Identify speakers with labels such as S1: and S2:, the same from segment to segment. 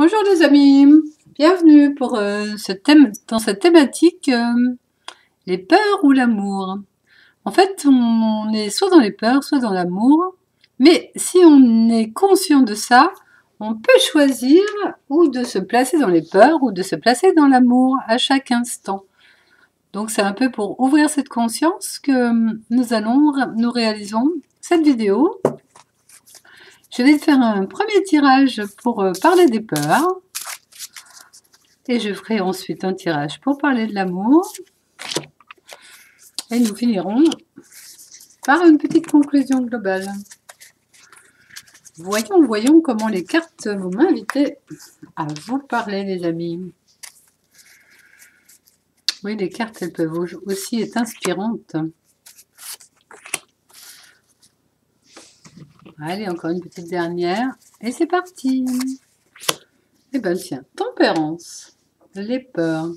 S1: Bonjour les amis, bienvenue pour dans cette thématique les peurs ou l'amour. En fait, on est soit dans les peurs, soit dans l'amour, mais si on est conscient de ça, on peut choisir ou de se placer dans les peurs ou de se placer dans l'amour à chaque instant. Donc c'est un peu pour ouvrir cette conscience que nous réalisons cette vidéo. Je vais faire un premier tirage pour parler des peurs. Et je ferai ensuite un tirage pour parler de l'amour. Et nous finirons par une petite conclusion globale. Voyons comment les cartes vont m'inviter à vous parler, les amis. Oui, les cartes, elles peuvent aussi être inspirantes. Allez, encore une petite dernière. Et c'est parti. Eh bien, tiens, tempérance. Les peurs.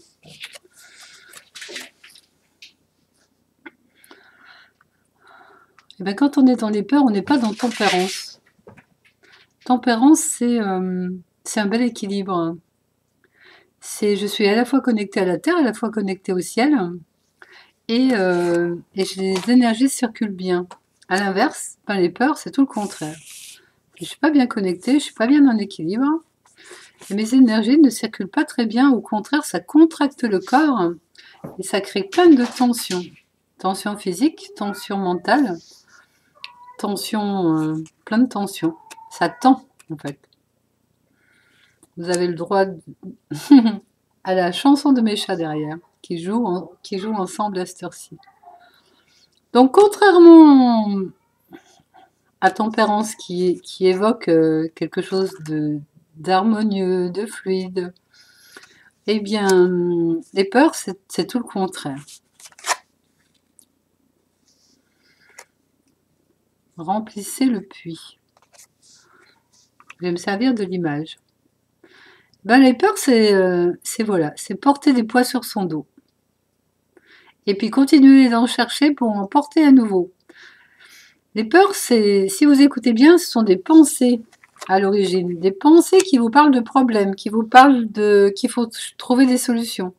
S1: Eh bien, quand on est dans les peurs, on n'est pas dans tempérance. Tempérance, c'est un bel équilibre. Je suis à la fois connectée à la terre, à la fois connectée au ciel. Et les énergies circulent bien. À l'inverse, les peurs, c'est tout le contraire. Je ne suis pas bien connectée, je ne suis pas bien en équilibre. Et mes énergies ne circulent pas très bien. Au contraire, ça contracte le corps et ça crée plein de tensions. Tension physique, tension mentale, tension, plein de tensions. Ça tend, en fait. Vous avez le droit à la chanson de mes chats derrière, qui jouent ensemble à cette heure-ci. Donc, contrairement à tempérance qui évoque quelque chose d'harmonieux, de fluide, eh bien, les peurs, c'est tout le contraire. Remplissez le puits. Je vais me servir de l'image. Les peurs, c'est porter des poids sur son dos. Et puis continuer d'en chercher pour en porter à nouveau. Les peurs, si vous écoutez bien, ce sont des pensées à l'origine. Des pensées qui vous parlent de problèmes, qui vous parlent qu'il faut trouver des solutions.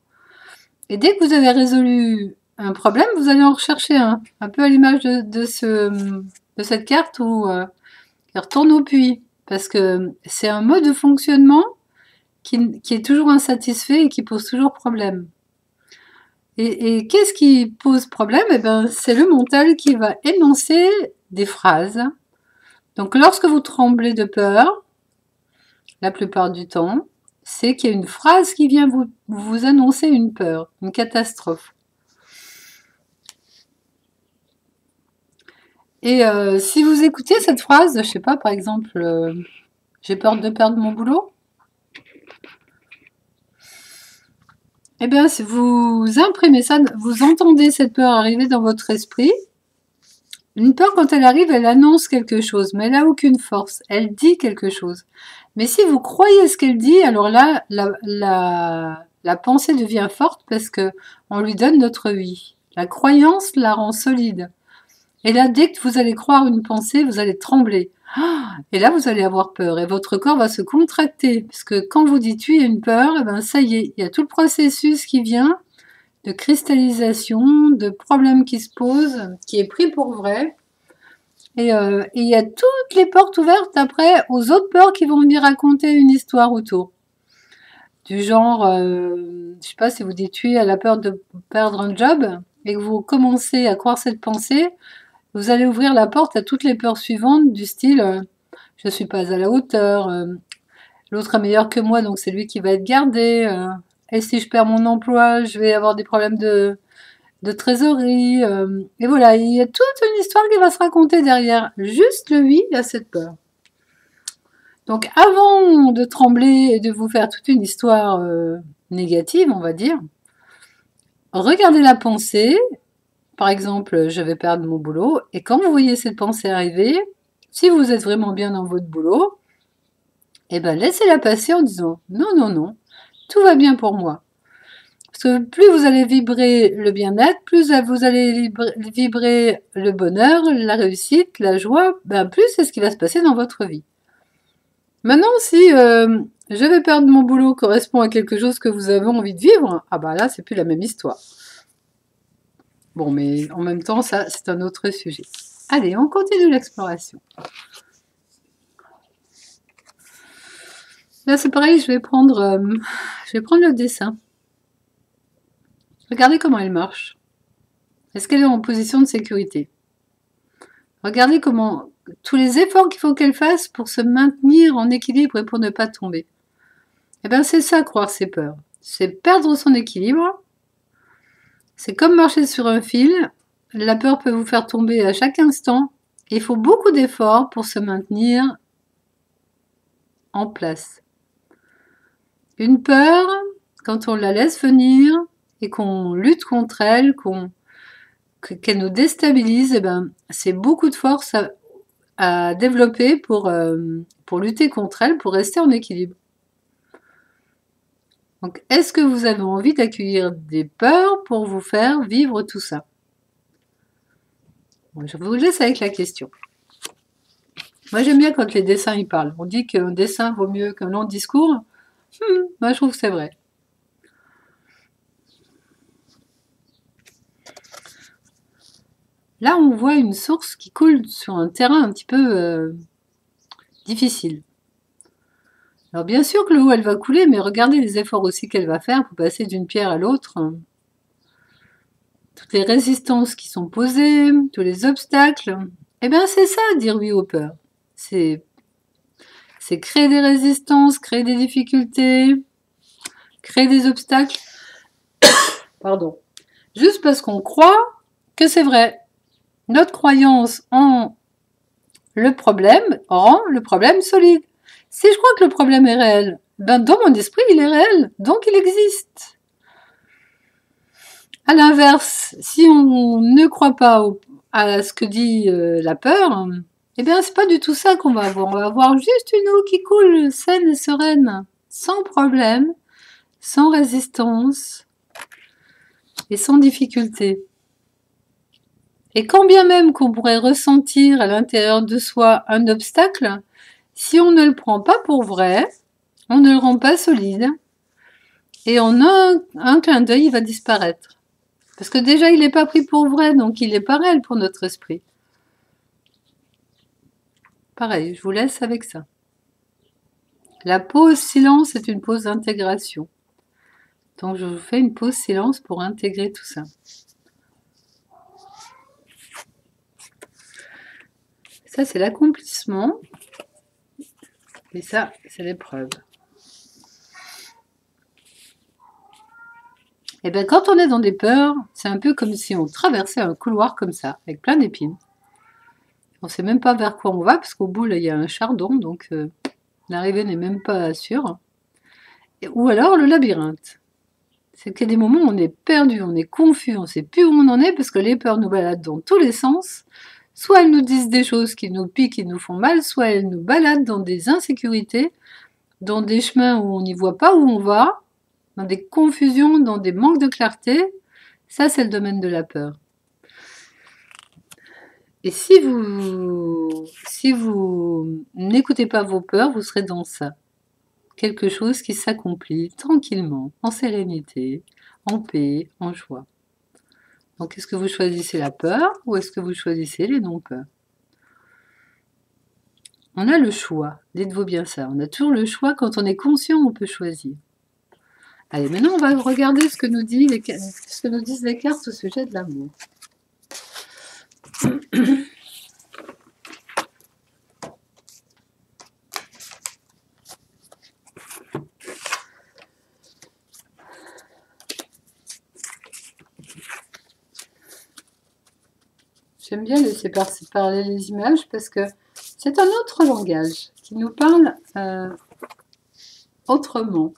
S1: Et dès que vous avez résolu un problème, vous allez en rechercher un peu à l'image de cette carte où il retourne au puits. Parce que c'est un mode de fonctionnement qui est toujours insatisfait et qui pose toujours problème. Et qu'est-ce qui pose problème? Eh bien, c'est le mental qui va énoncer des phrases. Donc, lorsque vous tremblez de peur, la plupart du temps, c'est qu'il y a une phrase qui vient vous annoncer une peur, une catastrophe. Et si vous écoutiez cette phrase, je sais pas, par exemple, j'ai peur de perdre mon boulot. Eh bien, si vous imprimez ça, vous entendez cette peur arriver dans votre esprit. Une peur, quand elle arrive, elle annonce quelque chose, mais elle n'a aucune force. Elle dit quelque chose. Mais si vous croyez ce qu'elle dit, alors là, la pensée devient forte parce que on lui donne notre vie. La croyance la rend solide. Et là, dès que vous allez croire une pensée, vous allez trembler. Et là, vous allez avoir peur et votre corps va se contracter. Parce que quand vous dites oui à une peur, eh ben, ça y est, il y a tout le processus qui vient de cristallisation, de problèmes qui se posent, qui est pris pour vrai. Et il y a toutes les portes ouvertes après aux autres peurs qui vont venir raconter une histoire autour. Du genre, je sais pas si vous dites oui à la peur de perdre un job et que vous commencez à croire cette pensée, vous allez ouvrir la porte à toutes les peurs suivantes du style je suis pas à la hauteur, l'autre est meilleur que moi donc c'est lui qui va être gardé, et si je perds mon emploi, je vais avoir des problèmes de trésorerie, et voilà, il y a toute une histoire qui va se raconter derrière juste le oui à cette peur. Donc avant de trembler et de vous faire toute une histoire négative, on va dire, regardez la pensée. Par exemple, je vais perdre mon boulot. Et quand vous voyez cette pensée arriver, si vous êtes vraiment bien dans votre boulot, eh ben laissez-la passer en disant non, non, non, tout va bien pour moi. Parce que plus vous allez vibrer le bien-être, plus vous allez vibrer le bonheur, la réussite, la joie, plus c'est ce qui va se passer dans votre vie. Maintenant, si je vais perdre mon boulot correspond à quelque chose que vous avez envie de vivre, ah bah là, c'est plus la même histoire. Bon, mais en même temps, ça, c'est un autre sujet. Allez, on continue l'exploration. Là, c'est pareil, je vais prendre le dessin. Regardez comment elle marche. Est-ce qu'elle est en position de sécurité? Regardez comment tous les efforts qu'il faut qu'elle fasse pour se maintenir en équilibre et pour ne pas tomber. Eh bien, c'est ça, croire ses peurs. C'est perdre son équilibre. C'est comme marcher sur un fil. La peur peut vous faire tomber à chaque instant. Il faut beaucoup d'efforts pour se maintenir en place. Une peur, quand on la laisse venir et qu'on lutte contre elle, qu'elle nous déstabilise, eh ben, c'est beaucoup de force à développer pour lutter contre elle, pour rester en équilibre. Donc, est-ce que vous avez envie d'accueillir des peurs pour vous faire vivre tout ça? Bon, je vous laisse avec la question. Moi, j'aime bien quand les dessins y parlent. On dit qu'un dessin vaut mieux qu'un long discours. Moi, je trouve que c'est vrai. Là, on voit une source qui coule sur un terrain un petit peu difficile. Alors bien sûr que l'eau, elle va couler, mais regardez les efforts aussi qu'elle va faire pour passer d'une pierre à l'autre. Toutes les résistances qui sont posées, tous les obstacles. Eh bien, c'est ça, dire oui aux peurs. C'est créer des résistances, créer des difficultés, créer des obstacles. Pardon. Juste parce qu'on croit que c'est vrai. Notre croyance en le problème rend le problème solide. Si je crois que le problème est réel, ben dans mon esprit, il est réel, donc il existe. À l'inverse, si on ne croit pas à ce que dit la peur, eh bien, c'est pas du tout ça qu'on va avoir. On va avoir juste une eau qui coule saine et sereine, sans problème, sans résistance et sans difficulté. Et quand bien même qu'on pourrait ressentir à l'intérieur de soi un obstacle, si on ne le prend pas pour vrai, on ne le rend pas solide, et en un clin d'œil, il va disparaître. Parce que déjà, il n'est pas pris pour vrai, donc il est pas réel pour notre esprit. Pareil, je vous laisse avec ça. La pause silence est une pause d'intégration. Donc je vous fais une pause silence pour intégrer tout ça. Ça, c'est l'accomplissement. Et ça, c'est l'épreuve. Et bien, quand on est dans des peurs, c'est un peu comme si on traversait un couloir comme ça, avec plein d'épines. On ne sait même pas vers quoi on va, parce qu'au bout, là, il y a un chardon, donc l'arrivée n'est même pas sûre. Ou alors le labyrinthe. C'est qu'il y a des moments où on est perdu, on est confus, on ne sait plus où on en est, parce que les peurs nous baladent dans tous les sens. Soit elles nous disent des choses qui nous piquent, qui nous font mal, soit elles nous baladent dans des insécurités, dans des chemins où on n'y voit pas où on va, dans des confusions, dans des manques de clarté. Ça, c'est le domaine de la peur. Et si vous n'écoutez pas vos peurs, vous serez dans ça. Quelque chose qui s'accomplit tranquillement, en sérénité, en paix, en joie. Donc, est-ce que vous choisissez la peur ou est-ce que vous choisissez les non-peurs? On a le choix, dites-vous bien ça. On a toujours le choix, quand on est conscient, on peut choisir. Allez, maintenant on va regarder ce que nous disent les cartes au sujet de l'amour. J'aime bien laisser parler les images parce que c'est un autre langage qui nous parle autrement.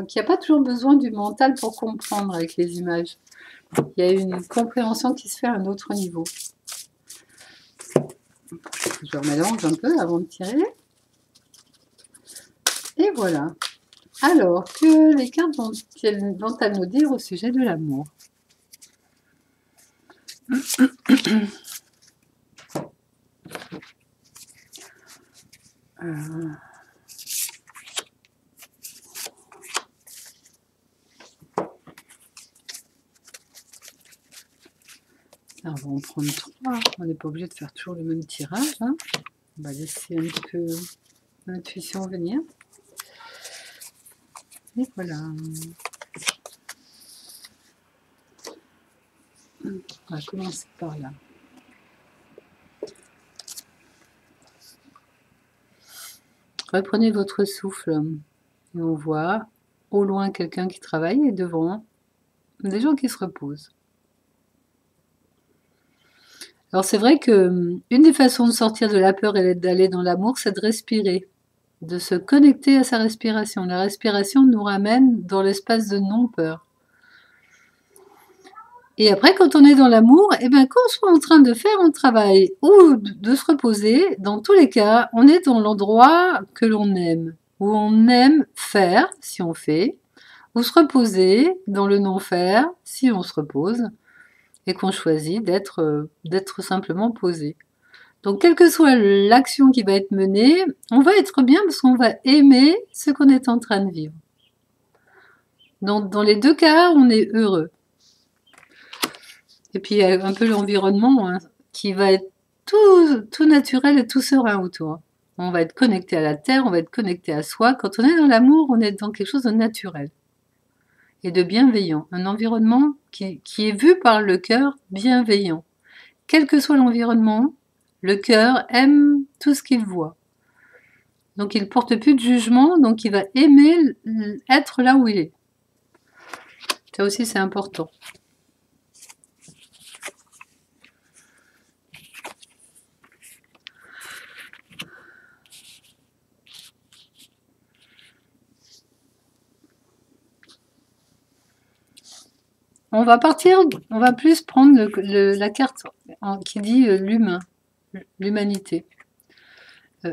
S1: Qui n'a pas toujours besoin du mental pour comprendre avec les images. Il y a une compréhension qui se fait à un autre niveau. Je remélange un peu avant de tirer. Et voilà. Alors, que les cartes vont-elles nous dire au sujet de l'amour? On va en prendre 3. On n'est pas obligé de faire toujours le même tirage. Hein. On va laisser un petit peu l'intuition venir. Et voilà. On va commencer par là. Reprenez votre souffle et on voit au loin quelqu'un qui travaille et devant des gens qui se reposent. Alors c'est vrai que une des façons de sortir de la peur et d'aller dans l'amour, c'est de respirer, de se connecter à sa respiration. La respiration nous ramène dans l'espace de non-peur. Et après, quand on est dans l'amour, eh bien, qu'on soit en train de faire un travail ou de se reposer, dans tous les cas, on est dans l'endroit que l'on aime, où on aime faire, si on fait, ou se reposer dans le non-faire, si on se repose, et qu'on choisit d'être simplement posé. Donc, quelle que soit l'action qui va être menée, on va être bien parce qu'on va aimer ce qu'on est en train de vivre. Dans les deux cas, on est heureux. Et puis, il y a un peu l'environnement hein, qui va être tout naturel et tout serein autour. On va être connecté à la terre, on va être connecté à soi. Quand on est dans l'amour, on est dans quelque chose de naturel et de bienveillant. Un environnement qui est vu par le cœur bienveillant. Quel que soit l'environnement, le cœur aime tout ce qu'il voit. Donc il ne porte plus de jugement, donc il va aimer être là où il est. Ça aussi c'est important. On va plus prendre la carte qui dit l'humain, l'humanité.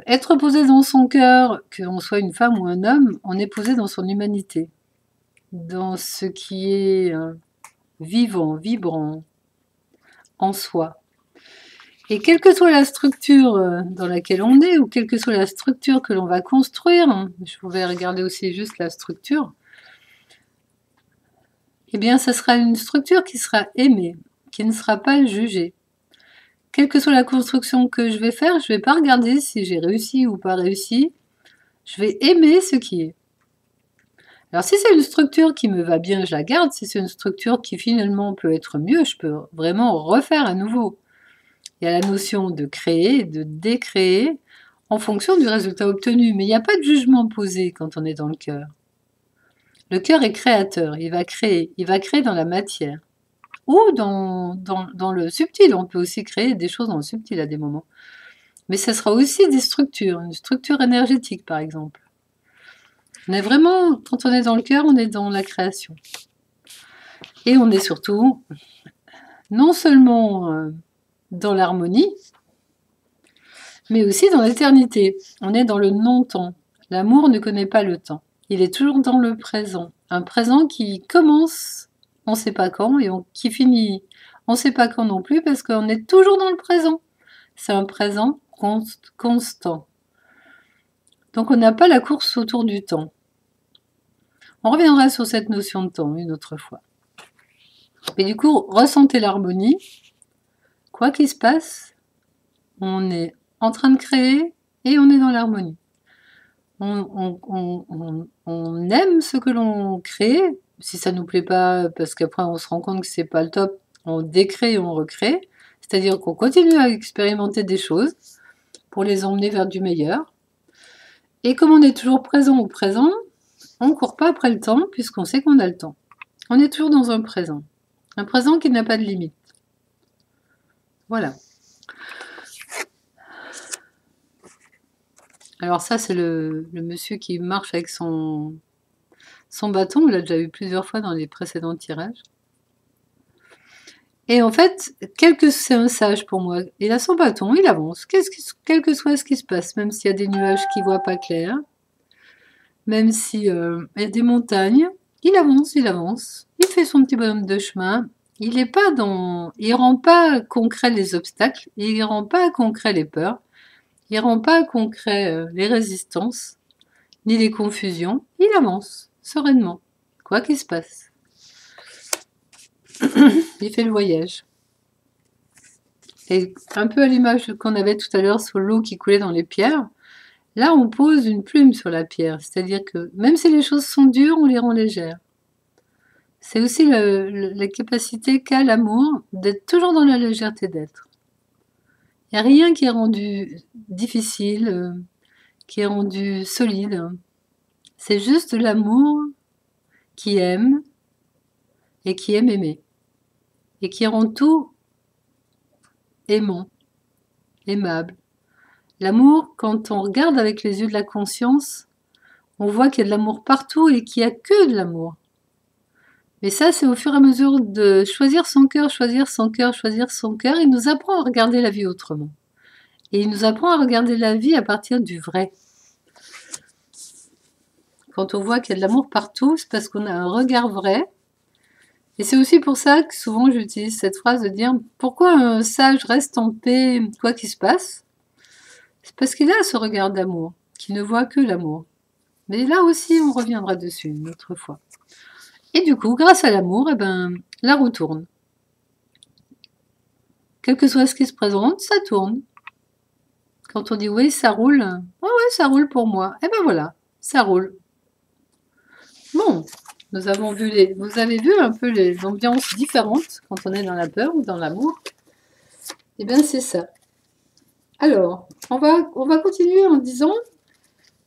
S1: Être posé dans son cœur, qu'on soit une femme ou un homme, on est posé dans son humanité, dans ce qui est vivant, vibrant, en soi. Et quelle que soit la structure dans laquelle on est, ou quelle que soit la structure que l'on va construire, je pouvais regarder aussi juste la structure, eh bien, ça sera une structure qui sera aimée, qui ne sera pas jugée. Quelle que soit la construction que je vais faire, je ne vais pas regarder si j'ai réussi ou pas réussi. Je vais aimer ce qui est. Alors, si c'est une structure qui me va bien, je la garde. Si c'est une structure qui finalement peut être mieux, je peux vraiment refaire à nouveau. Il y a la notion de créer, de décréer, en fonction du résultat obtenu. Mais il n'y a pas de jugement posé quand on est dans le cœur. Le cœur est créateur, il va créer dans la matière. Ou dans le subtil, on peut aussi créer des choses dans le subtil à des moments. Mais ça sera aussi des structures, une structure énergétique par exemple. On est vraiment, quand on est dans le cœur, on est dans la création. Et on est surtout, non seulement dans l'harmonie, mais aussi dans l'éternité. On est dans le non-temps. L'amour ne connaît pas le temps. Il est toujours dans le présent. Un présent qui commence, on ne sait pas quand, et qui finit, on ne sait pas quand non plus, parce qu'on est toujours dans le présent. C'est un présent constant. Donc on n'a pas la course autour du temps. On reviendra sur cette notion de temps une autre fois. Mais du coup, ressentez l'harmonie. Quoi qu'il se passe, on est en train de créer et on est dans l'harmonie. On aime ce que l'on crée. Si ça nous plaît pas, parce qu'après on se rend compte que c'est pas le top, on décrée et on recrée. C'est-à-dire qu'on continue à expérimenter des choses pour les emmener vers du meilleur. Et comme on est toujours présent au présent, on ne court pas après le temps puisqu'on sait qu'on a le temps. On est toujours dans un présent qui n'a pas de limite. Voilà. Alors ça, c'est le monsieur qui marche avec son bâton. On l'a déjà vu plusieurs fois dans les précédents tirages. Et en fait, c'est un sage pour moi. Il a son bâton, il avance. Quel que soit ce qui se passe, même s'il y a des nuages qui ne voient pas clair, même s'il y a des montagnes, il avance. Il fait son petit bonhomme de chemin. Il rend pas concret les obstacles, il rend pas concret les peurs. Il rend pas concret les résistances, ni les confusions. Il avance, sereinement, quoi qu'il se passe. Il fait le voyage. Et un peu à l'image qu'on avait tout à l'heure sur l'eau qui coulait dans les pierres, là on pose une plume sur la pierre, c'est-à-dire que même si les choses sont dures, on les rend légères. C'est aussi la capacité qu'a l'amour d'être toujours dans la légèreté d'être. Il n'y a rien qui est rendu difficile, qui est rendu solide. C'est juste de l'amour qui aime et qui aime aimer. Et qui rend tout aimant, aimable. L'amour, quand on regarde avec les yeux de la conscience, on voit qu'il y a de l'amour partout et qu'il n'y a que de l'amour. Mais ça, c'est au fur et à mesure de choisir son cœur, choisir son cœur, choisir son cœur. Il nous apprend à regarder la vie autrement. Et il nous apprend à regarder la vie à partir du vrai. Quand on voit qu'il y a de l'amour partout, c'est parce qu'on a un regard vrai. Et c'est aussi pour ça que souvent j'utilise cette phrase de dire « Pourquoi un sage reste en paix quoi qu'il se passe ?» C'est parce qu'il a ce regard d'amour, qui ne voit que l'amour. Mais là aussi, on reviendra dessus une autre fois. Et du coup, grâce à l'amour, la roue tourne. Quel que soit ce qui se présente, ça tourne. Quand on dit oui, ça roule, ah ouais, ça roule pour moi. Et ben voilà, ça roule. Bon, nous avons vu vous avez vu un peu les ambiances différentes quand on est dans la peur ou dans l'amour. Et bien c'est ça. Alors, on va continuer en disant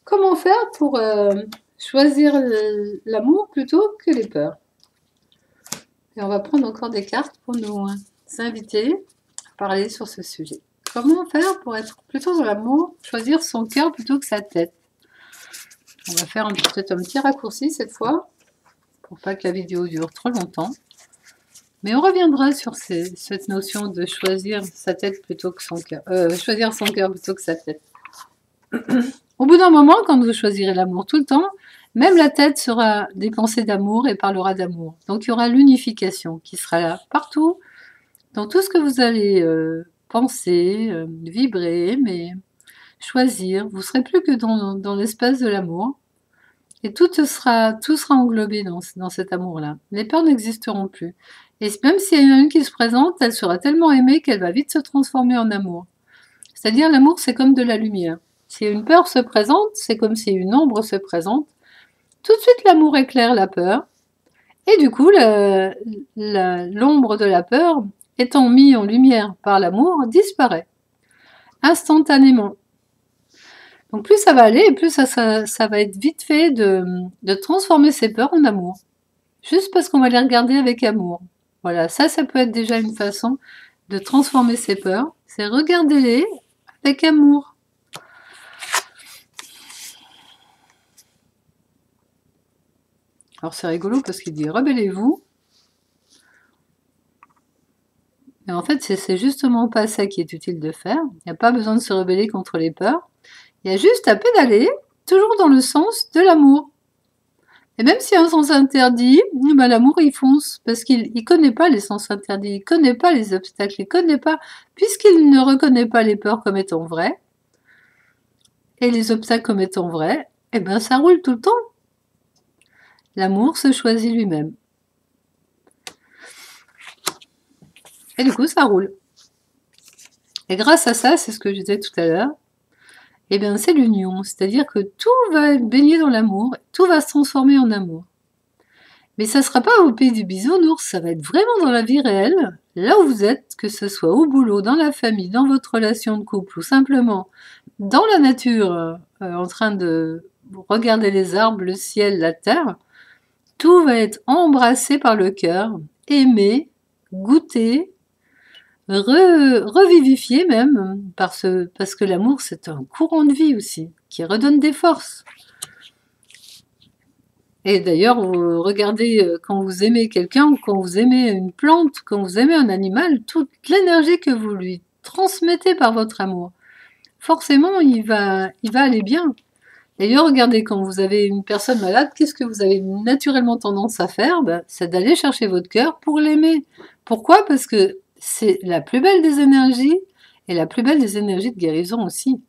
S1: comment faire pour choisir l'amour plutôt que les peurs. Et on va prendre encore des cartes pour nous inviter à parler sur ce sujet. Comment faire pour être plutôt dans l'amour, choisir son cœur plutôt que sa tête? On va faire peut-être un petit raccourci cette fois, pour pas que la vidéo dure trop longtemps. Mais on reviendra sur cette notion de choisir sa tête plutôt que son cœur. Choisir son cœur plutôt que sa tête. Au bout d'un moment, quand vous choisirez l'amour tout le temps, même la tête sera des pensées d'amour et parlera d'amour. Donc il y aura l'unification qui sera là partout, dans tout ce que vous allez penser, vibrer, mais choisir. Vous serez plus que dans l'espace de l'amour. Et tout sera englobé dans cet amour-là. Les peurs n'existeront plus. Et même s'il y en a une qui se présente, elle sera tellement aimée qu'elle va vite se transformer en amour. C'est-à-dire l'amour, c'est comme de la lumière. Si une peur se présente, c'est comme si une ombre se présente. Tout de suite, l'amour éclaire la peur. Et du coup, l'ombre de la peur, étant mise en lumière par l'amour, disparaît. Instantanément. Donc plus ça va aller, et plus ça va être vite fait de transformer ces peurs en amour. Juste parce qu'on va les regarder avec amour. Voilà, ça peut être déjà une façon de transformer ces peurs. C'est regarder-les avec amour. Alors c'est rigolo parce qu'il dit « rebellez-vous ». Et en fait, c'est justement pas ça qui est utile de faire. Il n'y a pas besoin de se rebeller contre les peurs. Il y a juste à pédaler, toujours dans le sens de l'amour. Et même s'il y a un sens interdit, l'amour il fonce, parce qu'il ne connaît pas les sens interdits, il ne connaît pas les obstacles, il ne connaît pas, puisqu'il ne reconnaît pas les peurs comme étant vraies, et les obstacles comme étant vrais, ça roule tout le temps. L'amour se choisit lui-même. Et du coup, ça roule. Et grâce à ça, c'est ce que je disais tout à l'heure, c'est l'union. C'est-à-dire que tout va être baigné dans l'amour, tout va se transformer en amour. Mais ça ne sera pas au pays du bisounours, ça va être vraiment dans la vie réelle, là où vous êtes, que ce soit au boulot, dans la famille, dans votre relation de couple, ou simplement dans la nature, en train de regarder les arbres, le ciel, la terre, tout va être embrassé par le cœur, aimé, goûté, revivifié même, parce que l'amour c'est un courant de vie aussi, qui redonne des forces. Et d'ailleurs, regardez, quand vous aimez quelqu'un, ou quand vous aimez une plante, quand vous aimez un animal, toute l'énergie que vous lui transmettez par votre amour, forcément il va aller bien. D'ailleurs, regardez, quand vous avez une personne malade, qu'est-ce que vous avez naturellement tendance à faire? C'est d'aller chercher votre cœur pour l'aimer. Pourquoi? Parce que c'est la plus belle des énergies, et la plus belle des énergies de guérison aussi.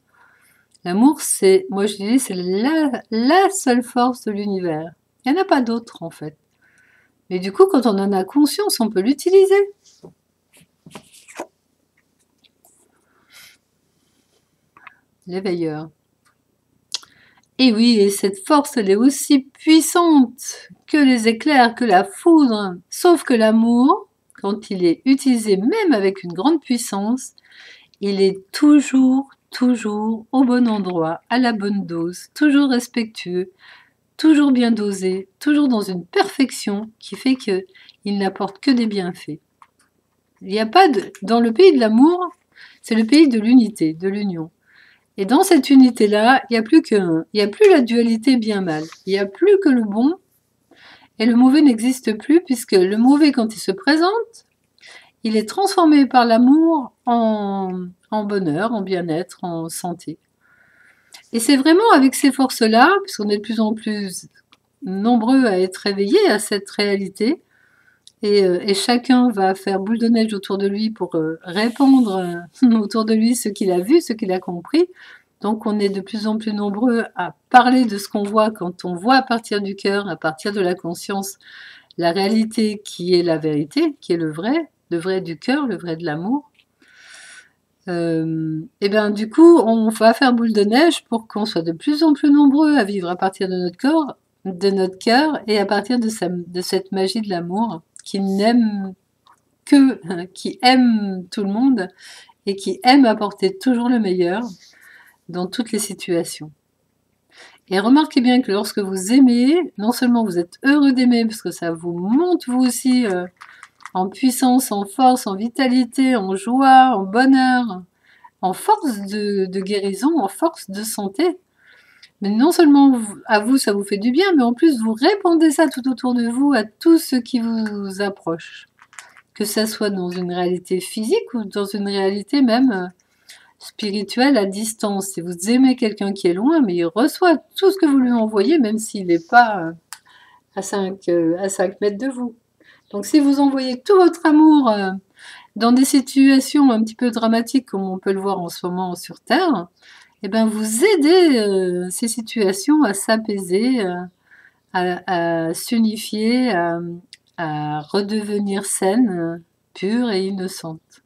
S1: L'amour, c'est, moi je dis, c'est la seule force de l'univers. Il n'y en a pas d'autre, en fait. Mais du coup, quand on en a conscience, on peut l'utiliser. L'éveilleur. Et oui, et cette force, elle est aussi puissante que les éclairs, que la foudre. Sauf que l'amour, quand il est utilisé même avec une grande puissance, il est toujours au bon endroit, à la bonne dose, toujours respectueux, toujours bien dosé, toujours dans une perfection qui fait que il n'apporte que des bienfaits. Il n'y a pas de, dans le pays de l'amour, c'est le pays de l'unité, de l'union. Et dans cette unité-là, il n'y a plus la dualité bien-mal. Il n'y a plus que le bon et le mauvais n'existe plus puisque le mauvais, quand il se présente, il est transformé par l'amour en bonheur, en bien-être, en santé. Et c'est vraiment avec ces forces-là, puisqu'on est de plus en plus nombreux à être éveillés à cette réalité, et chacun va faire boule de neige autour de lui pour répandre autour de lui ce qu'il a vu, ce qu'il a compris. Donc on est de plus en plus nombreux à parler de ce qu'on voit quand on voit à partir du cœur, à partir de la conscience, la réalité qui est la vérité, qui est le vrai du cœur, le vrai de l'amour. Et bien du coup, on va faire boule de neige pour qu'on soit de plus en plus nombreux à vivre à partir de notre corps, de notre cœur, et à partir de cette magie de l'amour qui n'aime qui aime tout le monde et qui aime apporter toujours le meilleur dans toutes les situations. Et remarquez bien que lorsque vous aimez, non seulement vous êtes heureux d'aimer, parce que ça vous monte vous aussi en puissance, en force, en vitalité, en joie, en bonheur, en force de guérison, en force de santé. Mais non seulement à vous, ça vous fait du bien, mais en plus, vous répandez ça tout autour de vous à tous ceux qui vous approchent. Que ça soit dans une réalité physique ou dans une réalité même spirituelle à distance. Si vous aimez quelqu'un qui est loin, mais il reçoit tout ce que vous lui envoyez, même s'il n'est pas à 5 mètres de vous. Donc si vous envoyez tout votre amour dans des situations un petit peu dramatiques, comme on peut le voir en ce moment sur Terre, eh ben vous aidez ces situations à s'apaiser, à s'unifier, à redevenir saines, pures et innocentes.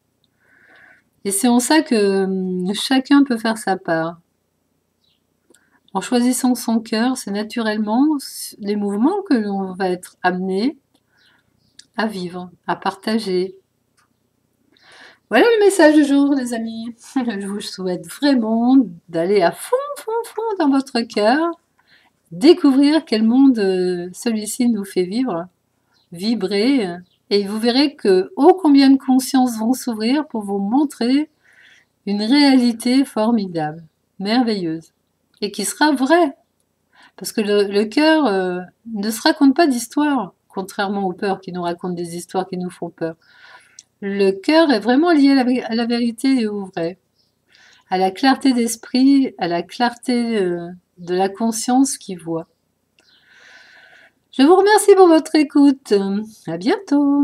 S1: Et c'est en ça que chacun peut faire sa part. En choisissant son cœur, c'est naturellement les mouvements que l'on va être amené à vivre, à partager. Voilà le message du jour, les amis. Je vous souhaite vraiment d'aller à fond dans votre cœur, découvrir quel monde celui-ci nous fait vivre, vibrer, et vous verrez que ô combien de consciences vont s'ouvrir pour vous montrer une réalité formidable, merveilleuse, et qui sera vraie. Parce que le cœur ne se raconte pas d'histoire, contrairement aux peurs qui nous racontent des histoires qui nous font peur. Le cœur est vraiment lié à la vérité et au vrai, à la clarté d'esprit, à la clarté de la conscience qui voit. Je vous remercie pour votre écoute. À bientôt.